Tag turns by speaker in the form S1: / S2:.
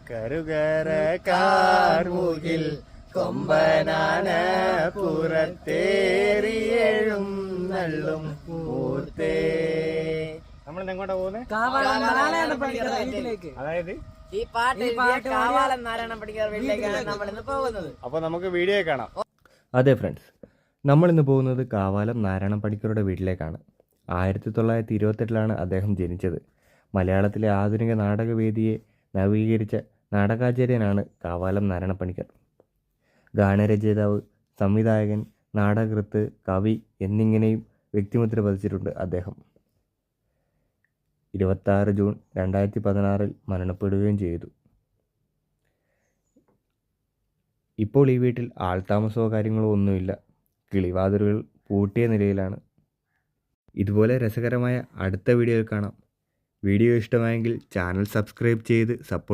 S1: കരുകര കാർമുകിൽ കൊമ്പനാന പുറത്തേറിയേഴും നള്ളും പൂർത്തേ. നമ്മൾ എങ്ങോട്ടാ പോകുന്നത്? അതായത്
S2: ഈ പാട്ട് കാവാലം നാരായണ പണിക്കർ വീട്ടിലേക്കാണ് നമ്മൾ ഇന്ന് പോകുന്നത്.
S1: അപ്പൊ നമുക്ക് വീഡിയോ കാണാം.
S3: അതെ ഫ്രണ്ട്സ്, നമ്മളിന്ന് പോകുന്നത് കാവാലം നാരായണ പണിക്കരുടെ വീട്ടിലേക്കാണ്. 1928 അദ്ദേഹം ജനിച്ചത്. മലയാളത്തിലെ ആധുനിക നാടകവേദിയെ നവീകരിച്ച നാടകാചാര്യനാണ് കാവാലം നാരായണ പണിക്കർ. ഗാനരചയിതാവ്, സംവിധായകൻ, നാടകകൃത്ത്, കവി എന്നിങ്ങനെയും വ്യക്തിമുദ്ര പതിച്ചിട്ടുണ്ട് അദ്ദേഹം. 26 ജൂൺ 2016 മരണപ്പെടുകയും ചെയ്തു. ഇപ്പോൾ ഈ വീട്ടിൽ ആൾതാമസമോ കാര്യങ്ങളോ ഒന്നുമില്ല. കിളിവാതിലുകൾ പൂട്ടിയ നിലയിലാണ്. ഇതുപോലെ രസകരമായ അടുത്ത വീഡിയോയിൽ കാണാം. വീഡിയോ ഇഷ്ടമായെങ്കിൽ ചാനൽ സബ്സ്ക്രൈബ് ചെയ്ത് സപ്പോർട്ട്